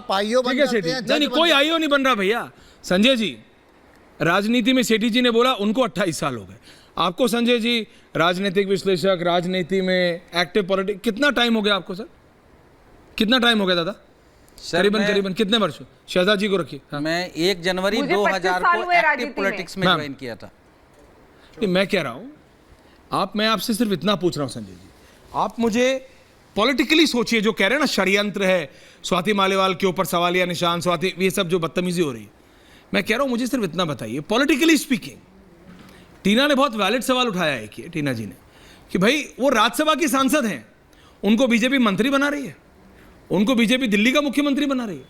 आप आईओ बन जाते हैं। नहीं, कोई आईओ नहीं बन रहा भैया। संजय जी, राजनीति में सेठी जी ने बोला उनको 28 साल हो गए। आपको संजय जी, राजनीतिक विश्लेषक, राजनीति में एक्टिव पॉलिटिक्स, कितना टाइम हो गया आपको सर? कितना टाइम हो गया दादा? करीबन कितने वर्ष? शहजाद जी को रखिए। हाँ। मैं 1 जनवरी 2000 को एक्टिव पॉलिटिक्स में ज्वाइन किया था। मैं कह रहा हूं, मैं आपसे सिर्फ इतना पूछ रहा हूं संजय जी, आप मुझे पॉलिटिकली सोचिए, जो कह रहे हैं ना षड्यंत्र है, स्वाति मालीवाल के ऊपर सवालिया निशान, स्वाति, ये सब जो बदतमीजी हो रही है, मैं कह रहा हूं मुझे सिर्फ इतना बताइए, पॉलिटिकली स्पीकिंग, टीना ने बहुत वैलिड सवाल उठाया है कि टीना जी ने, कि भाई वो राज्यसभा की सांसद हैं, उनको बीजेपी मंत्री बना रही है, उनको बीजेपी दिल्ली का मुख्यमंत्री बना रही है।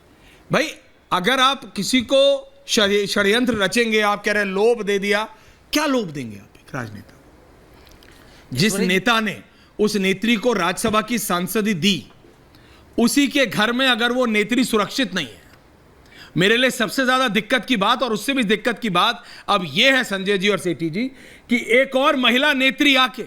भाई अगर आप किसी को षड्यंत्र रचेंगे, आप कह रहे हैं लोभ दे दिया, क्या लोभ देंगे आप एक राजनेता को? जिस नेता ने उस नेत्री को राज्यसभा की सांसदी दी, उसी के घर में अगर वो नेत्री सुरक्षित नहीं है, मेरे लिए सबसे ज्यादा दिक्कत की बात, और उससे भी दिक्कत की बात अब यह है संजय जी और सेठी जी, कि एक और महिला नेत्री आके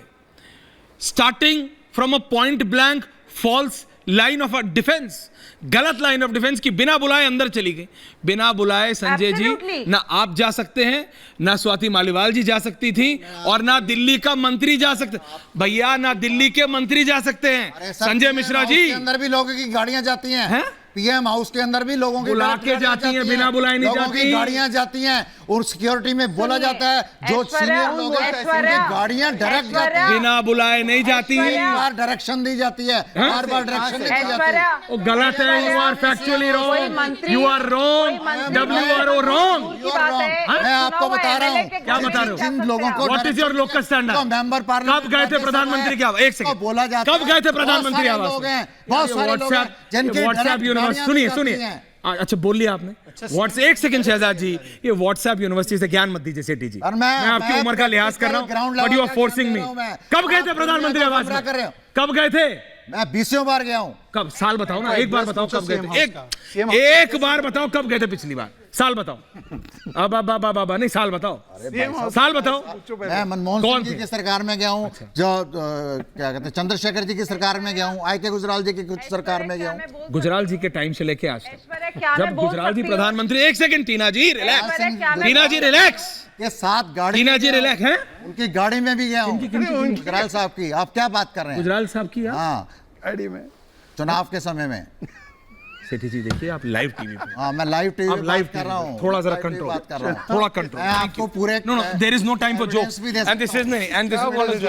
starting from a point blank false line of defence, गलत लाइन ऑफ डिफेंस की बिना बुलाए अंदर चली गई। बिना बुलाए संजय जी, ना आप जा सकते हैं, ना स्वाति मालीवाल जी जा सकती थी, और ना दिल्ली का मंत्री जा सकते भैया, ना दिल्ली के मंत्री जा सकते हैं। संजय मिश्रा जी, अंदर भी लोगों की गाड़ियां जाती हैं, पीएम हाउस के अंदर भी लोगों की बुला के जाती हैं, बिना बुलाए नहीं जाती, गाड़ियां जाती हैं, और सिक्योरिटी में बोला जाता है जो सीनियर लोग हैं उनकी गाड़ियां डायरेक्ट जाती हैं, बिना बुलाए नहीं जाती, बार डायरेक्शन दी जाती है, बार डायरेक्शन दी जाती है। वो गलत है, you are factually wrong, you are wrong, WRO wrong. मैं आपको बता रहा हूँ, क्या बता रहे हो? जिन लोगों को what is your local standard? Member parliament कब गए थे प्रधानमंत्री के आवास? एक सेकंड, बोला जाता है, कब गए थे प्रधानमंत्री आवास? बहुत सारे लोग हैं जिनके व्हाट्सएप यूनिवर्सिटी, सुनिए, अच्छा बोल लिया आपने। व्हाट्सएप, एक सेकंड शहजाद जी, ये व्हाट्सएप यूनिवर्सिटी से ज्ञान मत दीजिए सेठी जी, मैं आपकी उम्र का लिहाज कर रहा हूँ, but you are forcing me. कब गए थे प्रधानमंत्री आवास में? कब गए थे? मैं 20 बार गया हूँ। कब? साल बताओ ना, एक बार बताओ कब गए थे, एक बार बताओ कब गए थे पिछली बार, साल बताओ। अब नहीं, साल बताओ, साल बताओ। मैं मनमोहन सिंह जी की सरकार में गया हूँ, जो क्या कहते हैं चंद्रशेखर जी की सरकार में गया हूँ, IK गुजराल जी की सरकार में गया हूँ, गुजराल जी के टाइम से लेके आज तक, जब गुजराल जी प्रधानमंत्री, एक सेकंड टीना जी रिलैक्स, टीना जी रिलैक्स, ये 7 गाड़ी, टीना जी रिलैक्स है, उनकी गाड़ी में भी गया हूँ, गुजराल साहब की। आप क्या बात कर रहे हैं? गुजराल साहब की? हाँ, में चुनाव के समय में। सेठी जी देखिए, आप लाइव टीवी पे। हाँ, मैं लाइव टीवी पे बात कर रहा हूँ, थोड़ा जरा कंट्रोल, थोड़ा कंट्रोल। आपको पूरे there is no time for jokes and this is नहीं, एंड दिस इज,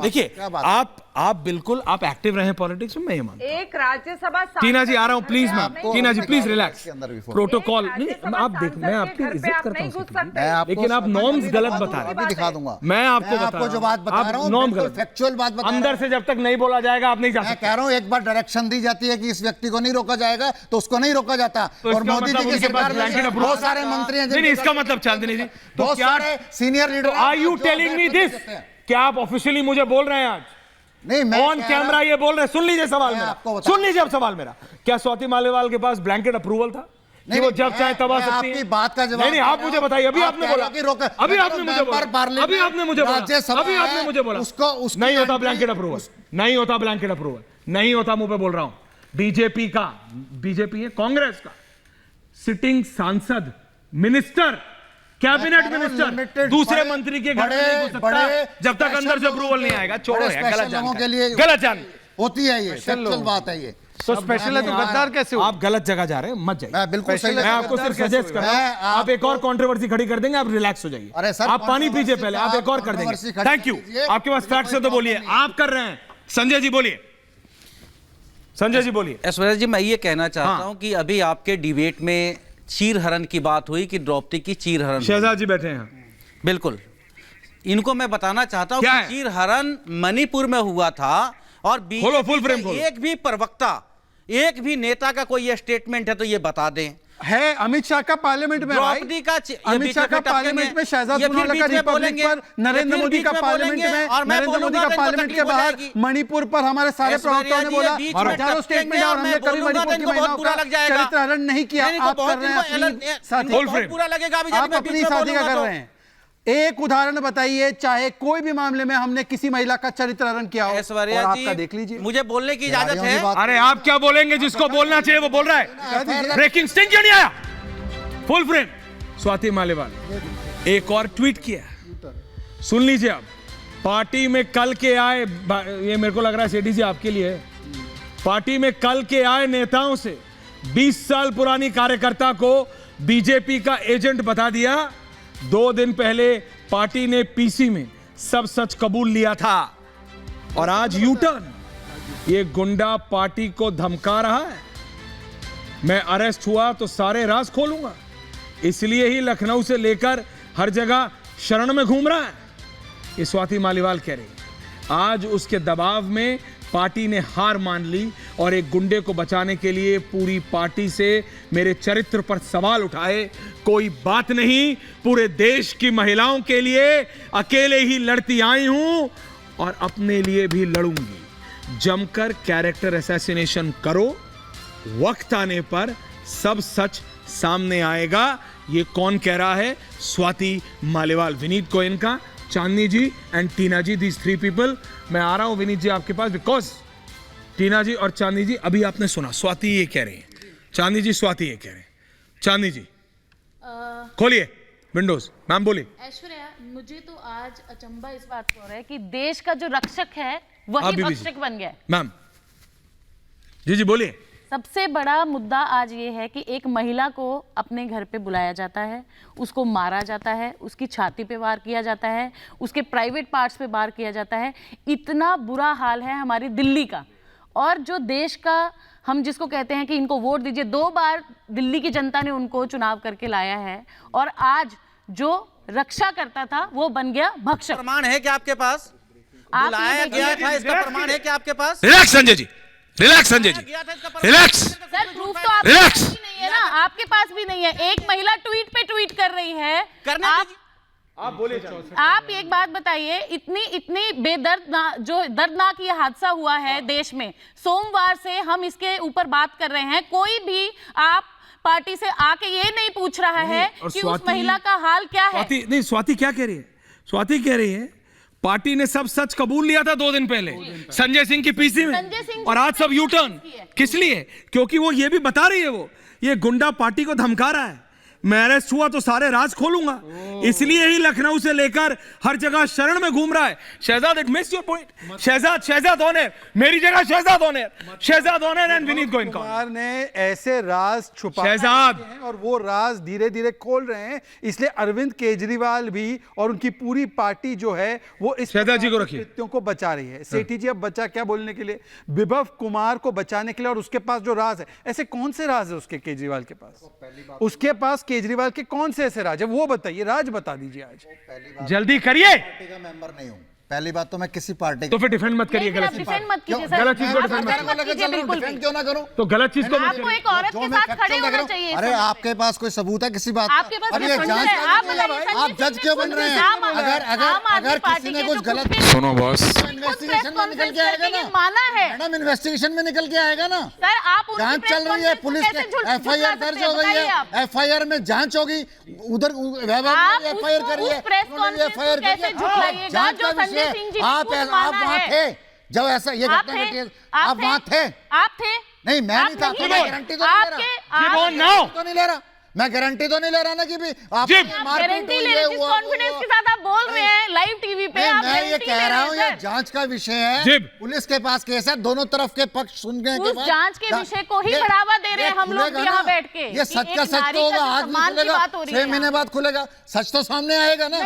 देखिए आप बिल्कुल आप एक्टिव रहे पॉलिटिक्स में, मैं ये मानता हूं। एक राज्यसभा, टीना जी आ रहा हूं, please ma'am, Tina ji please relax, protocol नहीं, आप देख, मैं आपकी इज्जत करता हूं, लेकिन आप नॉर्म्स गलत बता रहे हैं। दिखा दूंगा मैं आपको जो बात बता रहा हूं, नॉर्म गलत, फैक्चुअल बात बता रहा हूं। अंदर से जब तक नहीं बोला जाएगा आप नहीं जा सकते। मैं कह रहा हूं, एक बार डायरेक्शन दी जाती है कि इस व्यक्ति को नहीं रोका जाएगा, तो उसको नहीं रोका जाता। और मोदी जी की सरकार में बहुत सारे मंत्री हैं। नहीं, इसका मतलब चांदनी जी, तो क्या senior leader, are you telling me this? क्या आप ऑफिशियली मुझे बोल रहे हैं आज? नहीं, मैं ऑन कैमरा ये बोल रहे हैं। सुन लीजिए सवाल मेरा, सुन लीजिए अब सवाल मेरा। क्या स्वाति मालीवाल के पास ब्लैंकेट अप्रूवल था? नहीं, वो जब चाहे तब आ सकती है। बात का जवाब नहीं, आप मुझे बताइए, अभी आपने बोला, अभी आपने मुझे बोला, अभी आपने मुझे बोला, अभी आपने मुझे बोला, नहीं होता ब्लैंकेट अप्रूवल, नहीं होता ब्लैंकेट अप्रूवल, नहीं होता, मुंह पे बोल रहा हूं। बीजेपी का, बीजेपी है कांग्रेस का सिटिंग सांसद, मिनिस्टर, कैबिनेट मिनिस्टर दूसरे मंत्री के घर में नहीं घुस सकता जब तक अंदर से अप्रूवल नहीं आएगा। छोड़ो, गलत जानकारी, गलत जानकारी होती है, ये सच्ची बात है। ये तो स्पेशल है तो गद्दार कैसे हो? आप गलत जगह जा रहे हैं, मत जाइए। मैं बिल्कुल सही, मैं आपको सिर्फ सजेस्ट कर रहा हूं, आप एक और कंट्रोवर्सी खड़ी कर देंगे, आप रिलैक्स हो जाइए। अरे सर, आप पानी पीजिए पहले, आप एक और कर देंगे। थैंक यू, आपके पास फैक्ट्स है तो बोलिए, आप कर रहे हैं। संजय जी बोलिए, संजय जी बोलिए। ऐश्वर्या जी, मैं ये कहना चाहता हूं कि अभी आपके डिबेट में चीरहरण की बात हुई कि द्रौपदी की चीरहरण, शहजाद जी बैठे हैं, बिल्कुल, इनको मैं बताना चाहता हूं कि चीरहरण मणिपुर में हुआ था, और बीजेपी एक भी प्रवक्ता, एक भी नेता का कोई ये स्टेटमेंट है तो ये बता दें। है अमित शाह का पार्लियामेंट में, द्रौपदी का, अमित शाह का पार्लियामेंट में, शहजाद पुनावाला का रिपब्लिक पर, नरेंद्र मोदी का पार्लियामेंट में, नरेंद्र मोदी का पार्लियामेंट के बाहर मणिपुर पर हमारे सारे प्रवक्ताओं ने बोला, हजारों स्टेटमेंट, और हमने कभी मणिपुर की महिलाओं का चरित्र हरण नहीं किया। आप कर रहे हैं अपनी साथी, बुरा लगेगा, आप अपनी साथी का कर रहे हैं। एक उदाहरण बताइए, चाहे कोई भी मामले में हमने किसी महिला का चरित्र हरण किया हो, ऐश्वर्या और जी, आपका देख लीजिए। मुझे बोलने की इजाजत है। अरे आप क्या बोलेंगे, जिसको बोलना चाहिए वो बोल रहा है। ब्रेकिंग स्टिंग क्यों नहीं आया? Full frame. स्वाति मालेवाल एक और ट्वीट किया, सुन लीजिए आप। पार्टी में कल के आए, ये मेरे को लग रहा है सेठी जी आपके लिए है। पार्टी में कल के आए नेताओं से 20 साल पुरानी कार्यकर्ता को बीजेपी का एजेंट बता दिया। 2 दिन पहले पार्टी ने पीसी में सब सच कबूल लिया था और आज यू टर्न। ये गुंडा पार्टी को धमका रहा है। मैं अरेस्ट हुआ तो सारे राज खोलूंगा, इसलिए ही लखनऊ से लेकर हर जगह शरण में घूम रहा है। ये स्वाति मालीवाल कह रही है। आज उसके दबाव में पार्टी ने हार मान ली और एक गुंडे को बचाने के लिए पूरी पार्टी से मेरे चरित्र पर सवाल उठाए। कोई बात नहीं, पूरे देश की महिलाओं के लिए अकेले ही लड़ती आई हूं और अपने लिए भी लड़ूंगी। जमकर कैरेक्टर असैसिनेशन करो, वक्त आने पर सब सच सामने आएगा। ये कौन कह रहा है? स्वाति मालीवाल। विनीत गोयन का, Chandni ji and Tina ji, these 3 people. मैं आ रहा हूं विनीत जी आपके पास, बिकॉज टीना जी और चांदनी जी अभी आपने सुना स्वाति ये कह रही है, चांदनी जी स्वाति ये कह रहे हैं। चांदनी जी खोलिए विंडोज। मैम बोलिए। ऐश्वर्या, मुझे तो आज अचंभा इस बात को हो रहा है कि देश का जो रक्षक है वही भक्षक बन गया है। मैम जी बोलिए। सबसे बड़ा मुद्दा आज ये है कि एक महिला को अपने घर पे बुलाया जाता है, उसको मारा जाता है, उसकी छाती पे वार किया जाता है, उसके प्राइवेट पार्ट्स पे वार किया जाता है। इतना बुरा हाल है हमारी दिल्ली का। और जो देश का, हम जिसको कहते हैं कि इनको वोट दीजिए, 2 बार दिल्ली की जनता ने उनको चुनाव करके लाया है, और आज जो रक्षा करता था वो बन गया भक्षक। प्रमाण है क्या आपके पास? बुलाया गया था, इसका प्रमाण है क्या आपके पास? Relax Sanjay ji, relax Sanjay ji, relax. Sir, proof तो आपके पास भी नहीं है ना, आपके पास भी नहीं है। एक महिला ट्वीट पे ट्वीट कर रही है। आप बोलिए। आप एक बात बताइए, इतनी बेदर्द जो दर्दनाक ये हादसा हुआ है देश में, सोमवार से हम इसके ऊपर बात कर रहे हैं। कोई भी आप पार्टी से आके ये नहीं पूछ रहा है कि उस महिला का हाल क्या है। नहीं, स्वाति क्या कह रही है? स्वाति कह रही है पार्टी ने सब सच कबूल लिया था 2 दिन पहले संजय सिंह की पीसी में, और आज सब यू टर्न। किस लिए? क्योंकि वो ये भी बता रही है, वो ये गुंडा पार्टी को धमका रहा है। मैं अरेस्ट हुआ तो सारे राज खोलूंगा, इसलिए ही लखनऊ से लेकर हर जगह शरण में घूम रहा है। Shahzad, it miss your point. Shahzad honour, मेरी जगह शहजाद ऑनर एंड विनीत गोयन कुमार ने ऐसे राज छुपाए हैं और वो राज धीरे धीरे खोल रहे हैं। इसलिए अरविंद केजरीवाल भी और उनकी पूरी पार्टी जो है वो इस शहजाद जी को रखिए, कृत्यों को बचा रही है। सेठी जी अब बचा क्या बोलने के लिए? विभव कुमार को बचाने के लिए। और उसके पास जो राज है, ऐसे कौन से राज है उसके केजरीवाल के पास? उसके पास केजरीवाल के कौन से ऐसे राज है, वो बताइए, राज बता दीजिए आज। जल्दी करिए। पार्टी का मेंबर नहीं हूं। पहली बात तो मैं किसी पार्टी तो फिर डिफेंड मत करिए। गलत चीज मत कीजिए सर। गलत चीज को डिफेंड डिफेंड क्यों ना करूं? तो गलत चीज को आपको एक औरत के साथ खड़े होना चाहिए। अरे आपके पास कोई सबूत है किसी बात? आपके पास ये जांच, आप जज क्यों बन रहे हैं? अगर किसी ने कुछ गलत, सुनो बॉस, इन्वेस्टिगेशन में निकल के आएगा ना, माना है मैडम, इन्वेस्टिगेशन में निकल के आएगा ना सर। आप जांच चल रही है, पुलिस के FIR दर्ज हो गई है, FIR में जांच होगी, उधर FIR करी है, FIR जांच का विषय। आप वहां थे जब ऐसा ये घटना घटी? आप वहां थे? आप थे? नहीं, मैं नहीं था। मैं गारंटी तो नहीं ले रहा, मैं गारंटी तो नहीं ले रहा ना कि भी आप गारंटी ले रहे, जिस कॉन्फिडेंस के साथ आप बोल रहे हैं लाइव टीवी पे। मैं ये कह रहा हूँ, ये जांच का विषय है, पुलिस के पास केस है, दोनों तरफ के पक्ष सुनने के बाद जांच के विषय को ही बढ़ावा दे रहे हैं हम लोग यहाँ बैठ के। ये सच का सच तो होगा, आज भी खुलेगा, 6 महीने बाद खुलेगा, सच तो सामने आएगा ना।